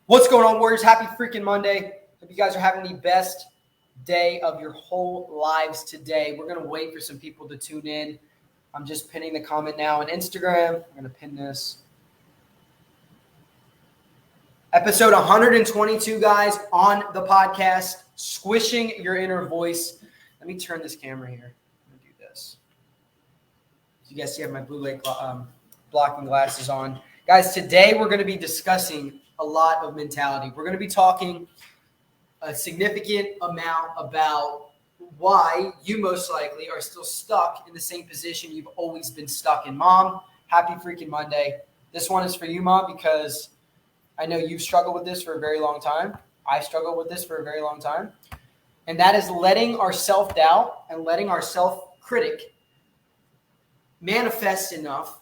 What's going on, Warriors? Happy freaking Monday. Hope you guys are having the best day of your whole lives today. We're going to wait for some people to tune in. I'm just pinning the comment now on Instagram. I'm going to pin this. Episode 122, guys, on the podcast, Squishing Your Inner Voice. Let me turn this camera here. I'm going to do this. You guys see I have my blue light blocking glasses on. Guys, today we're going to be discussing a lot of mentality. We're going to be talking a significant amount about why you most likely are still stuck in the same position you've always been stuck in. Mom, happy freaking Monday. This one is for you, Mom, because I know you've struggled with this for a very long time. I've struggled with this for a very long time. And that is letting our self-doubt and letting our self-critic manifest enough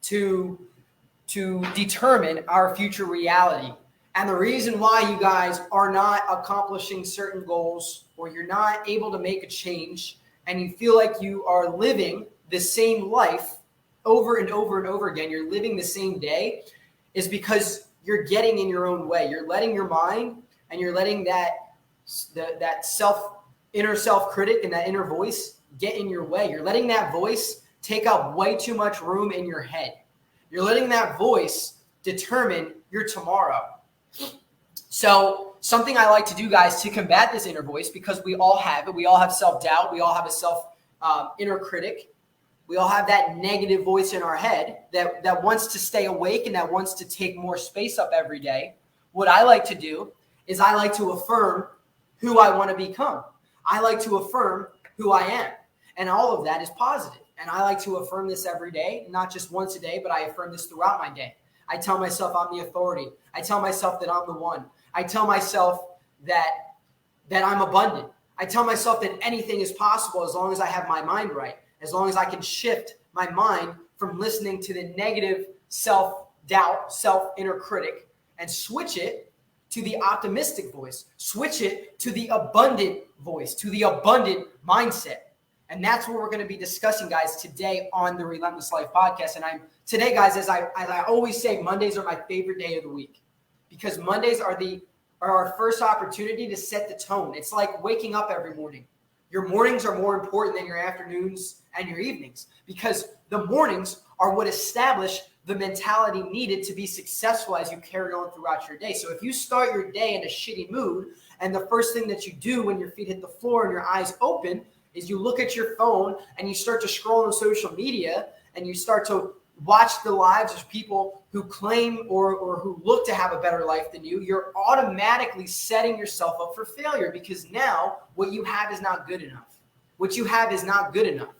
to determine our future reality. And the reason why you guys are not accomplishing certain goals, or you're not able to make a change, and you feel like you are living the same life over and over and over again, you're living the same day, is because you're getting in your own way. You're letting your mind and you're letting that inner self-critic and that inner voice get in your way. You're letting that voice take up way too much room in your head. You're letting that voice determine your tomorrow. So something I like to do, guys, to combat this inner voice, because we all have it. We all have self-doubt. We all have a inner critic. We all have that negative voice in our head that wants to stay awake and that wants to take more space up every day. What I like to do is I like to affirm who I want to become. I like to affirm who I am. And all of that is positive. And I like to affirm this every day, not just once a day, but I affirm this throughout my day. I tell myself I'm the authority. I tell myself that I'm the one. I tell myself that I'm abundant. I tell myself that anything is possible as long as I have my mind right, as long as I can shift my mind from listening to the negative self-doubt, self-inner critic, and switch it to the optimistic voice, switch it to the abundant voice, to the abundant mindset. And that's what we're going to be discussing, guys, today on the Relentless Life podcast. And today, guys, as I always say, Mondays are my favorite day of the week, because Mondays are our first opportunity to set the tone. It's like waking up every morning. Your mornings are more important than your afternoons and your evenings, because the mornings are what establish the mentality needed to be successful as you carry on throughout your day. So if you start your day in a shitty mood, and the first thing that you do when your feet hit the floor and your eyes open is you look at your phone and you start to scroll on social media and you start to watch the lives of people who claim or who look to have a better life than you, you're automatically setting yourself up for failure, because now what you have is not good enough. What you have is not good enough.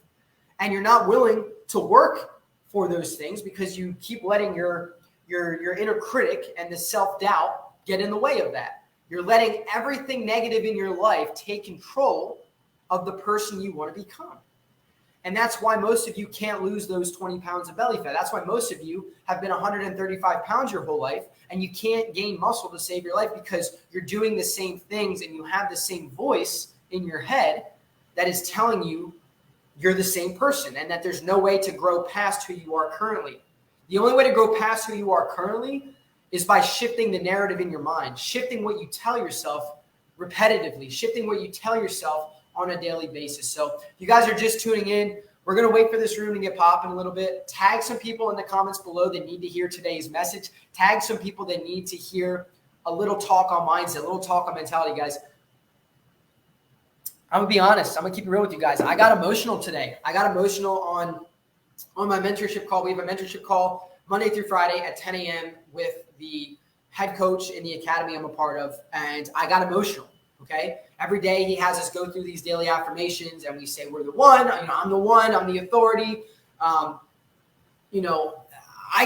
And you're not willing to work for those things because you keep letting your inner critic and the self-doubt get in the way of that. You're letting everything negative in your life take control of the person you want to become. And that's why most of you can't lose those 20 pounds of belly fat. That's why most of you have been 135 pounds your whole life, and you can't gain muscle to save your life, because you're doing the same things and you have the same voice in your head that is telling you you're the same person and that there's no way to grow past who you are currently. The only way to grow past who you are currently is by shifting the narrative in your mind, shifting what you tell yourself repetitively, shifting what you tell yourself on a daily basis. So if you guys are just tuning in, we're going to wait for this room to get popping a little bit. Tag some people in the comments below that need to hear today's message. Tag some people that need to hear a little talk on mindset, a little talk on mentality, guys. I'm going to be honest. I'm going to keep it real with you guys. I got emotional today. I got emotional on my mentorship call. We have a mentorship call Monday through Friday at 10 a.m. with the head coach in the academy I'm a part of, and I got emotional. Okay. Every day he has us go through these daily affirmations, and we say, we're the one, I'm the one, I'm the authority. I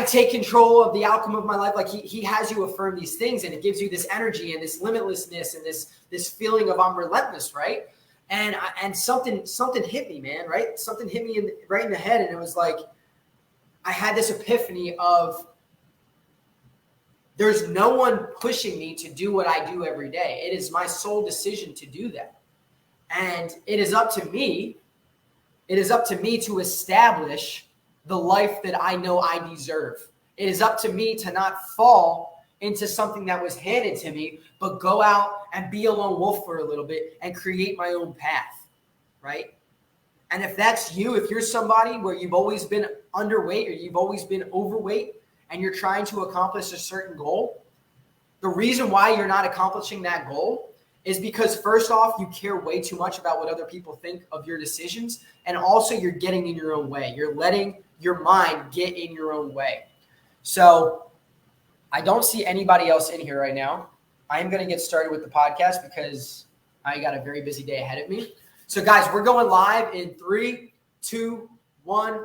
take control of the outcome of my life. Like he has you affirm these things, and it gives you this energy and this limitlessness and this feeling of I'm relentless. Right. And something hit me, man. Right. Something hit me right in the head. And it was like, I had this epiphany of, there's no one pushing me to do what I do every day. It is my sole decision to do that. And it is up to me. It is up to me to establish the life that I know I deserve. It is up to me to not fall into something that was handed to me, but go out and be a lone wolf for a little bit and create my own path, right? And if that's you, if you're somebody where you've always been underweight or you've always been overweight and you're trying to accomplish a certain goal, the reason why you're not accomplishing that goal is because, first off, you care way too much about what other people think of your decisions. And also you're getting in your own way. You're letting your mind get in your own way. So I don't see anybody else in here right now. I am going to get started with the podcast because I got a very busy day ahead of me. So guys, we're going live in 3, 2, 1.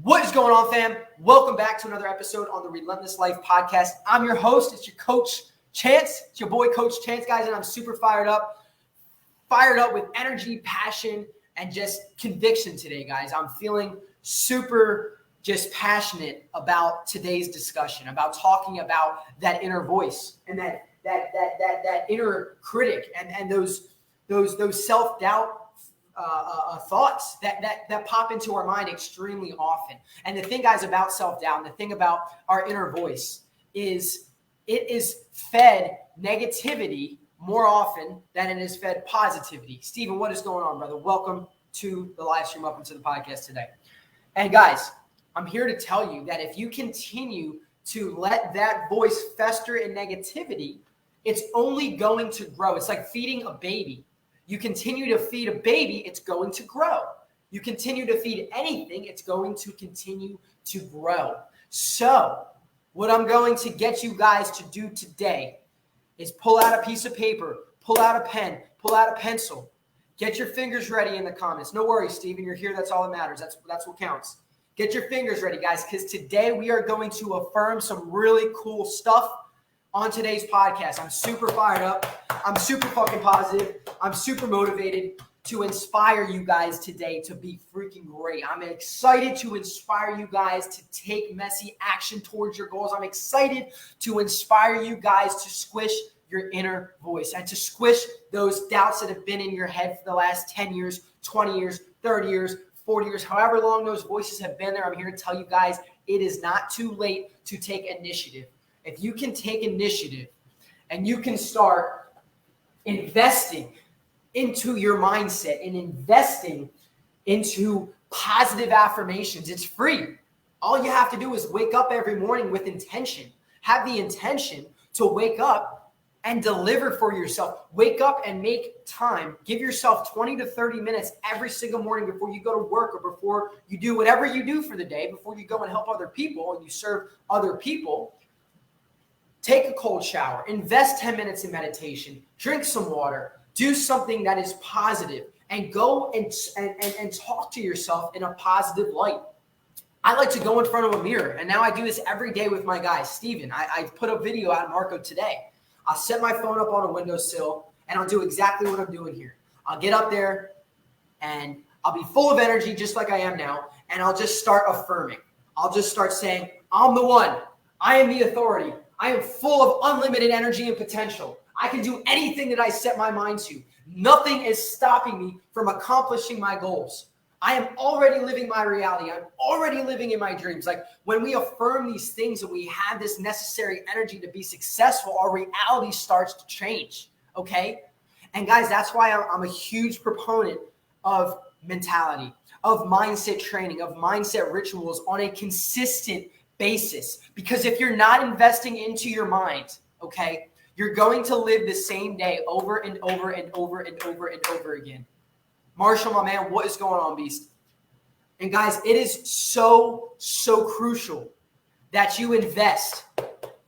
What is going on, fam? Welcome back to another episode on the Relentless Life podcast. I'm your host. It's your coach, Chance. It's your boy, Coach Chance, guys, and I'm super fired up with energy, passion, and just conviction today, guys. I'm feeling super just passionate about today's discussion, about talking about that inner voice and that inner critic and those self-doubt thoughts that pop into our mind extremely often. And the thing, guys, about self-doubt and the thing about our inner voice is it is fed negativity more often than it is fed positivity. Steven, what is going on, brother? Welcome to the live stream, welcome to the podcast today. And guys, I'm here to tell you that if you continue to let that voice fester in negativity, it's only going to grow. It's like feeding a baby. You continue to feed a baby, it's going to grow. You continue to feed anything, it's going to continue to grow. So what I'm going to get you guys to do today is pull out a piece of paper, pull out a pen, pull out a pencil. Get your fingers ready in the comments. No worries, Steven, you're here. That's all that matters. That's what counts. Get your fingers ready, guys, because today we are going to affirm some really cool stuff on today's podcast. I'm super fired up. I'm super fucking positive. I'm super motivated to inspire you guys today to be freaking great. I'm excited to inspire you guys to take messy action towards your goals. I'm excited to inspire you guys to squish your inner voice and to squish those doubts that have been in your head for the last 10 years, 20 years, 30 years, 40 years, however long those voices have been there. I'm here to tell you guys it is not too late to take initiative. If you can take initiative and you can start investing into your mindset and investing into positive affirmations, it's free. All you have to do is wake up every morning with intention. Have the intention to wake up and deliver for yourself. Wake up and make time. Give yourself 20 to 30 minutes every single morning before you go to work or before you do whatever you do for the day, before you go and help other people and you serve other people. Take a cold shower, invest 10 minutes in meditation, drink some water, do something that is positive, and go and talk to yourself in a positive light. I like to go in front of a mirror, and now I do this every day with my guy, Steven. I put a video out, Marco, today. I'll set my phone up on a windowsill, and I'll do exactly what I'm doing here. I'll get up there, and I'll be full of energy just like I am now, and I'll just start affirming. I'll just start saying, I'm the one. I am the authority. I am full of unlimited energy and potential. I can do anything that I set my mind to. Nothing is stopping me from accomplishing my goals. I am already living my reality. I'm already living in my dreams. Like when we affirm these things and we have this necessary energy to be successful, our reality starts to change. Okay? And guys, that's why I'm a huge proponent of mentality, of mindset training, of mindset rituals on a consistent basis. Because if you're not investing into your mind, okay, you're going to live the same day over and over and over and over and over again. Marshall, my man, what is going on, beast? And guys, it is so crucial that you invest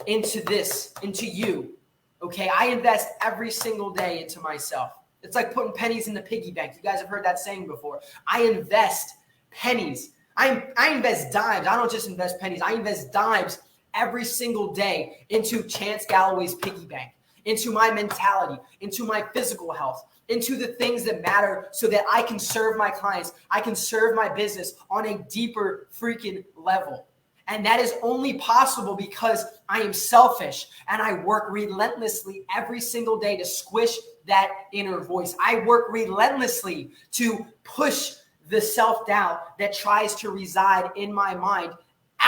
into this, into you, okay? I invest every single day into myself. It's like putting pennies in the piggy bank. You guys have heard that saying before. I invest pennies. I invest dimes. I don't just invest pennies. I invest dimes every single day into Chance Galloway's piggy bank, into my mentality, into my physical health, into the things that matter so that I can serve my clients. I can serve my business on a deeper freaking level. And that is only possible because I am selfish and I work relentlessly every single day to squish that inner voice. I work relentlessly to push the self-doubt that tries to reside in my mind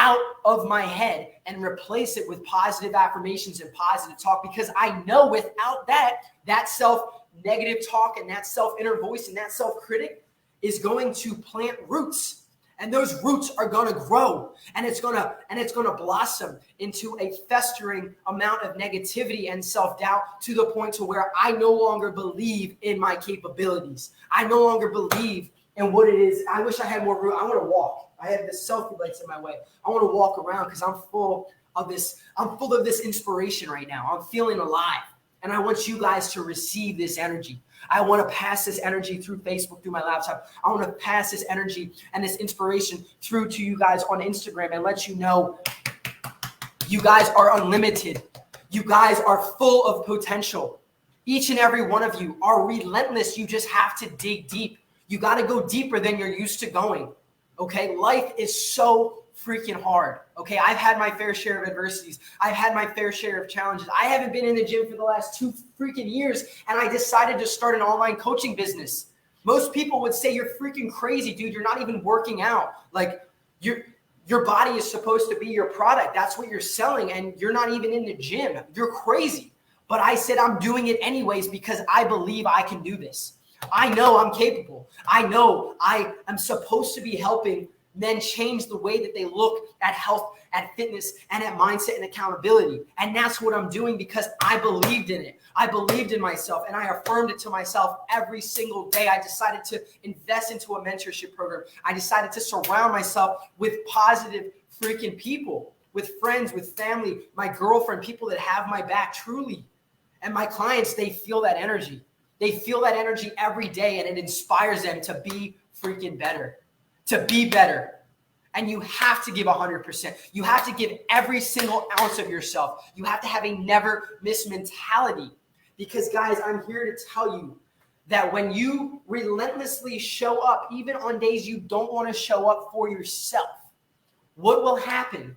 out of my head and replace it with positive affirmations and positive talk, because I know without that self-negative talk and that self-inner voice and that self-critic is going to plant roots. And those roots are going to grow, and it's going to blossom into a festering amount of negativity and self-doubt, to the point to where I no longer believe in my capabilities. I no longer believe in what it is. I wish I had more room. I want to walk. I have this selfie lights in my way. I want to walk around because I'm full of this. I'm full of this inspiration right now. I'm feeling alive, and I want you guys to receive this energy. I want to pass this energy through Facebook, through my laptop. I want to pass this energy and this inspiration through to you guys on Instagram and let you know you guys are unlimited. You guys are full of potential. Each and every one of you are relentless. You just have to dig deep. You got to go deeper than you're used to going. Okay? Life is so freaking hard. Okay, I've had my fair share of adversities. I've had my fair share of challenges. I haven't been in the gym for the last 2 freaking years, and I decided to start an online coaching business. Most people would say, you're freaking crazy, dude. You're not even working out. Like, your body is supposed to be your product. That's what you're selling, and you're not even in the gym. You're crazy. But I said, I'm doing it anyways because I believe I can do this. I know I'm capable. I know I am supposed to be helping men change the way that they look at health, at fitness, and at mindset and accountability. And that's what I'm doing because I believed in it. I believed in myself, and I affirmed it to myself every single day. I decided to invest into a mentorship program. I decided to surround myself with positive freaking people, with friends, with family, my girlfriend, people that have my back truly. And my clients, they feel that energy. They feel that energy every day, and it inspires them to be freaking better. To be better. And you have to give 100%. You have to give every single ounce of yourself. You have to have a never miss mentality. Because guys, I'm here to tell you that when you relentlessly show up, even on days you don't want to show up for yourself, what will happen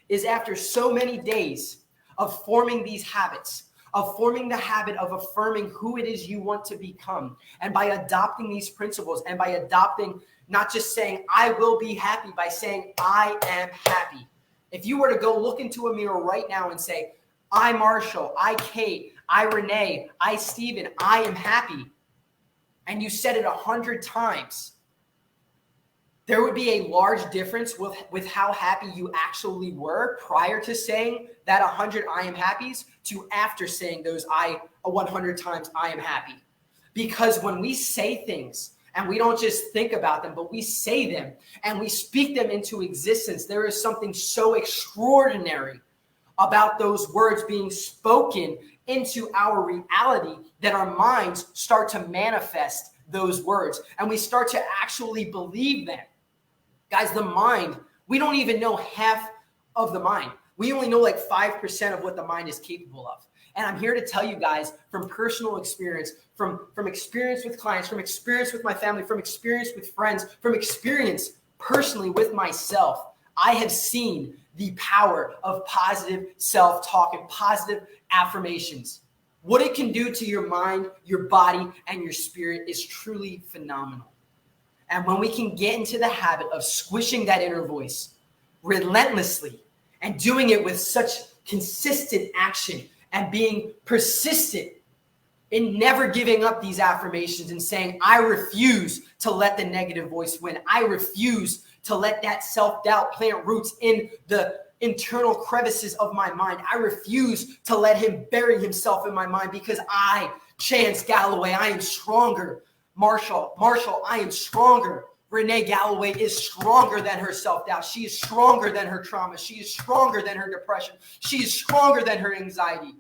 is after so many days of forming these habits, of forming the habit of affirming who it is you want to become, and by adopting these principles, and by adopting not just saying, I will be happy, by saying, I am happy. If you were to go look into a mirror right now and say, I, Marshall, I, Kate, I, Renee, I, Steven, I am happy, and you said it 100 times, there would be a large difference with how happy you actually were prior to saying that 100 I am happies to after saying those 100 times I am happy. Because when we say things, and we don't just think about them, but we say them and we speak them into existence, there is something so extraordinary about those words being spoken into our reality that our minds start to manifest those words, and we start to actually believe them. Guys, the mind, we don't even know half of the mind. We only know like 5% of what the mind is capable of. And I'm here to tell you guys from personal experience, from experience with clients, from experience with my family, from experience with friends, from experience personally with myself, I have seen the power of positive self-talk and positive affirmations. What it can do to your mind, your body, and your spirit is truly phenomenal. And when we can get into the habit of squishing that inner voice relentlessly and doing it with such consistent action and being persistent in never giving up these affirmations and saying, I refuse to let the negative voice win. I refuse to let that self-doubt plant roots in the internal crevices of my mind. I refuse to let him bury himself in my mind because I, Chance Galloway, I am stronger. Marshall, I am stronger. Renee Galloway is stronger than her self-doubt. She is stronger than her trauma. She is stronger than her depression. She is stronger than her anxiety.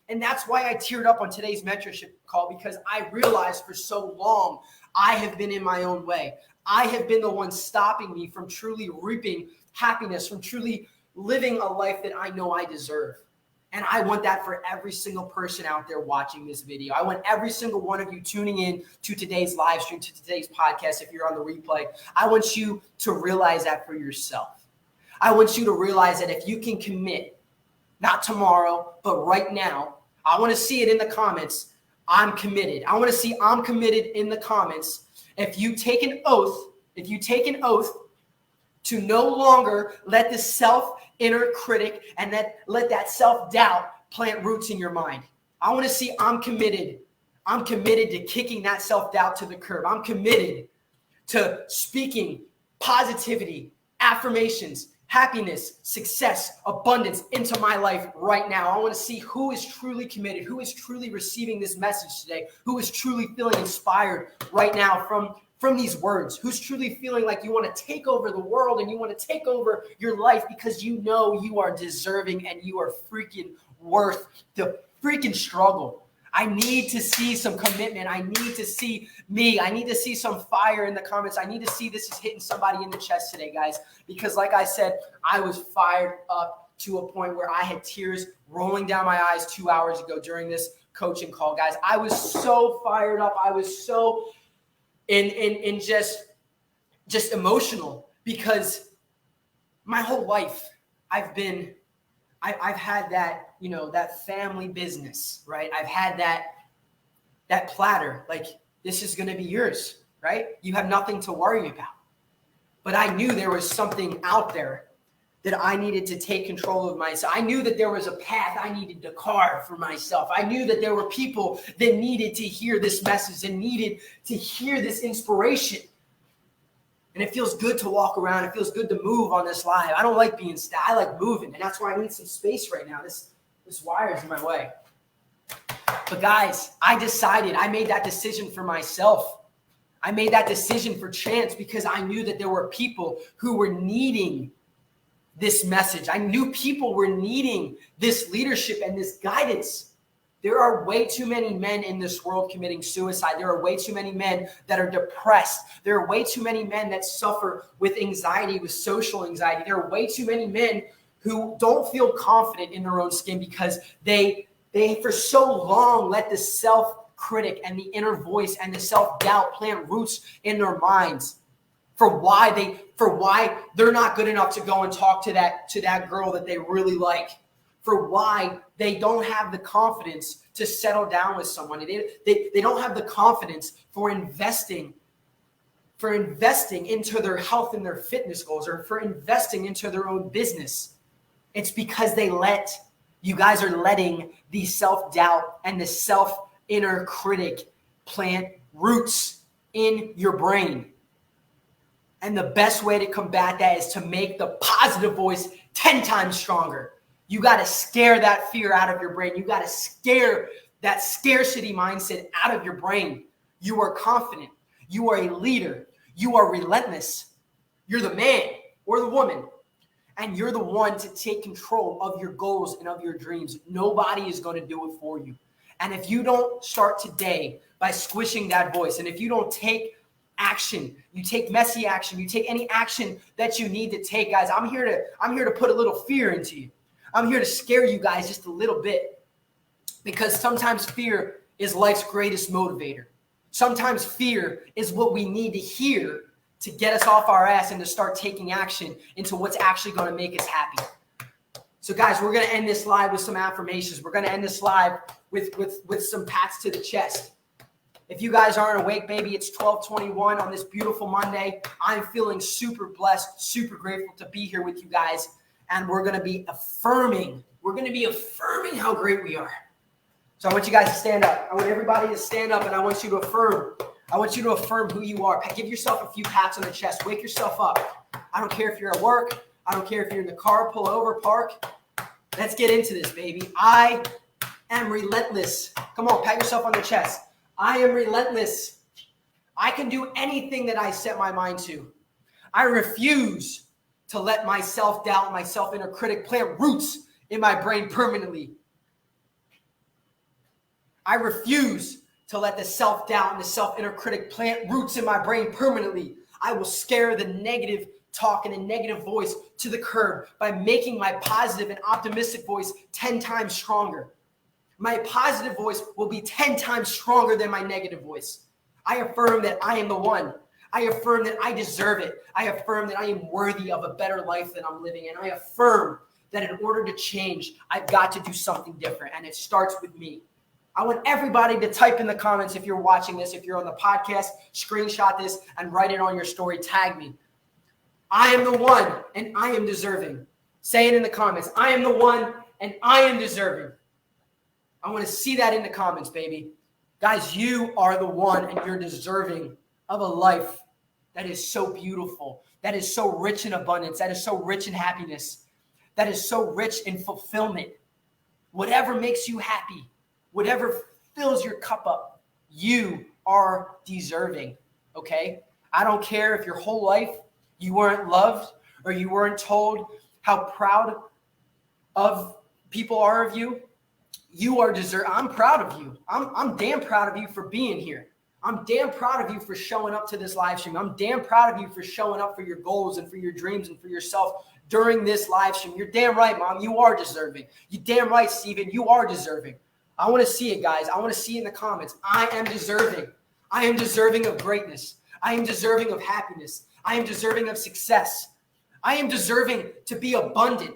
And that's why I teared up on today's mentorship call, because I realized for so long I have been in my own way. I have been the one stopping me from truly reaping happiness, from truly living a life that I know I deserve. And I want that for every single person out there watching this video. I want every single one of you tuning in to today's live stream, to today's podcast, if you're on the replay. I want you to realize that for yourself. I want you to realize that if you can commit, not tomorrow, but right now, I want to see it in the comments. I'm committed. I want to see I'm committed in the comments. If you take an oath to no longer let the inner critic and let that self-doubt plant roots in your mind. I want to see I'm committed. I'm committed to kicking that self-doubt to the curb. I'm committed to speaking positivity, affirmations, happiness, success, abundance into my life right now. I want to see who is truly committed, who is truly receiving this message today, who is truly feeling inspired right now from these words, who's truly feeling like you want to take over the world and you want to take over your life because you know you are deserving and you are freaking worth the freaking struggle. I need to see some commitment. I need to see me. I need to see some fire in the comments. I need to see this is hitting somebody in the chest today, guys. Because like I said, I was fired up to a point where I had tears rolling down my eyes 2 hours ago during this coaching call, guys. I was so fired up. I was so in just emotional because my whole life I've had that, that family business, right? I've had that platter, like this is going to be yours, right? You have nothing to worry about. But I knew there was something out there that I needed to take control of myself. I knew that there was a path I needed to carve for myself. I knew that there were people that needed to hear this message and needed to hear this inspiration. And it feels good to walk around. It feels good to move on this live. I don't like being still. I like moving, and that's why I need some space right now. This wire's in my way. But guys, I made that decision for myself. I made that decision for Chance because I knew that there were people who were needing this message. I knew people were needing this leadership and this guidance. There are way too many men in this world committing suicide. There are way too many men that are depressed. There are way too many men that suffer with anxiety, with social anxiety. There are way too many men who don't feel confident in their own skin because they for so long let the self-critic and the inner voice and the self-doubt plant roots in their minds for why they're not good enough to go and talk to that girl that they really like, for why they don't have the confidence to settle down with someone. They don't have the confidence for investing into their health and their fitness goals, or for investing into their own business. It's because you guys are letting the self-doubt and the inner critic plant roots in your brain. And the best way to combat that is to make the positive voice 10 times stronger. You got to scare that fear out of your brain. You got to scare that scarcity mindset out of your brain. You are confident. You are a leader. You are relentless. You're the man or the woman. And you're the one to take control of your goals and of your dreams. Nobody is going to do it for you. And if you don't start today by squishing that voice, and if you don't take action, you take messy action, you take any action that you need to take, guys, I'm here to put a little fear into you. I'm here to scare you guys just a little bit, because sometimes fear is life's greatest motivator. Sometimes fear is what we need to hear to get us off our ass and to start taking action into what's actually going to make us happy. So guys, we're going to end this live with some affirmations. We're going to end this live with some pats to the chest. If you guys aren't awake, baby, it's 12:21 on this beautiful Monday. I'm feeling super blessed, super grateful to be here with you guys. And we're going to be affirming. We're going to be affirming how great we are. So I want you guys to stand up. I want everybody to stand up, and I want you to affirm. I want you to affirm who you are. Give yourself a few pats on the chest. Wake yourself up. I don't care if you're at work. I don't care if you're in the car. Pull over, park. Let's get into this, baby. I am relentless. Come on, pat yourself on the chest. I am relentless. I can do anything that I set my mind to. I refuse to let my self-doubt, my self-inner critic plant roots in my brain permanently. I refuse to let the self-doubt and the self-inner critic plant roots in my brain permanently. I will scare the negative talk and the negative voice to the curb by making my positive and optimistic voice 10 times stronger. My positive voice will be 10 times stronger than my negative voice. I affirm that I am the one. I affirm that I deserve it. I affirm that I am worthy of a better life than I'm living. And I affirm that in order to change, I've got to do something different. And it starts with me. I want everybody to type in the comments if you're watching this, if you're on the podcast, screenshot this and write it on your story. Tag me. I am the one and I am deserving. Say it in the comments. I am the one and I am deserving. I want to see that in the comments, baby. Guys, you are the one and you're deserving of a life that is so beautiful, that is so rich in abundance, that is so rich in happiness, that is so rich in fulfillment. Whatever makes you happy, whatever fills your cup up, you are deserving, okay? I don't care if your whole life you weren't loved or you weren't told how proud of people are of you. You are deserving. I'm proud of you. I'm damn proud of you for being here. I'm damn proud of you for showing up to this live stream. I'm damn proud of you for showing up for your goals and for your dreams and for yourself during this live stream. You're damn right, Mom. You are deserving. You damn right, Steven. You are deserving. I want to see it, guys. I want to see it in the comments. I am deserving. I am deserving of greatness. I am deserving of happiness. I am deserving of success. I am deserving to be abundant.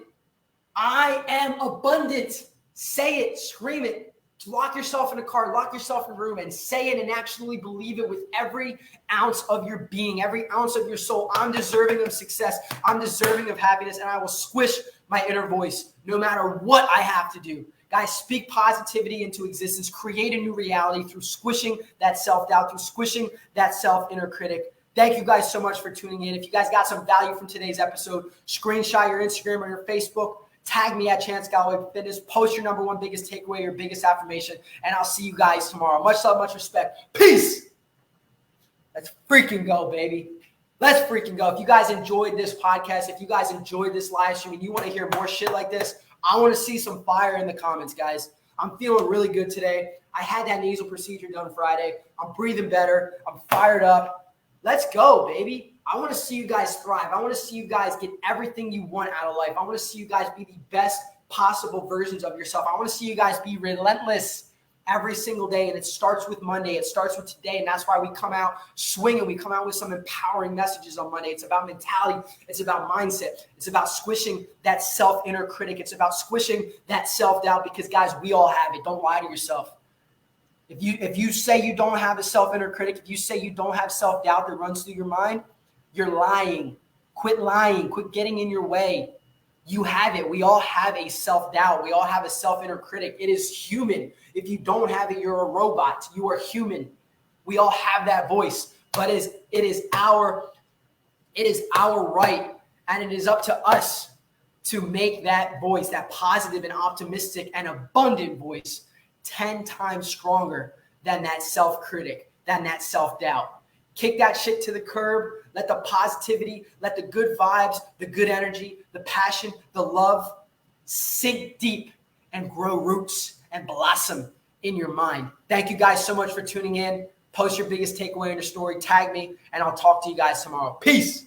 I am abundant. Say it, scream it, lock yourself in a car, lock yourself in a room and say it and actually believe it with every ounce of your being, every ounce of your soul. I'm deserving of success. I'm deserving of happiness, and I will squish my inner voice no matter what I have to do. Guys, speak positivity into existence. Create a new reality through squishing that self-doubt, through squishing that self-inner critic. Thank you guys so much for tuning in. If you guys got some value from today's episode, screenshot your Instagram or your Facebook. Tag me at Chance Galloway Fitness. Post your number one biggest takeaway, your biggest affirmation, and I'll see you guys tomorrow. Much love, much respect. Peace. Let's freaking go, baby. Let's freaking go. If you guys enjoyed this podcast, if you guys enjoyed this live stream and you want to hear more shit like this, I want to see some fire in the comments, guys. I'm feeling really good today. I had that nasal procedure done Friday. I'm breathing better. I'm fired up. Let's go, baby. I want to see you guys thrive. I want to see you guys get everything you want out of life. I want to see you guys be the best possible versions of yourself. I want to see you guys be relentless every single day. And it starts with Monday. It starts with today. And that's why we come out swinging. We come out with some empowering messages on Monday. It's about mentality. It's about mindset. It's about squishing that self-inner critic. It's about squishing that self-doubt because, guys, we all have it. Don't lie to yourself. If you say you don't have a self-inner critic, if you say you don't have self-doubt that runs through your mind, you're lying. Quit lying. Quit getting in your way. You have it. We all have a self-doubt. We all have a self-inner critic. It is human. If you don't have it, you're a robot. You are human. We all have that voice, but it is our right, and it is up to us to make that voice, that positive and optimistic and abundant voice, 10 times stronger than that self-critic, than that self-doubt. Kick that shit to the curb. Let the positivity, let the good vibes, the good energy, the passion, the love sink deep and grow roots and blossom in your mind. Thank you guys so much for tuning in. Post your biggest takeaway in your story. Tag me, and I'll talk to you guys tomorrow. Peace.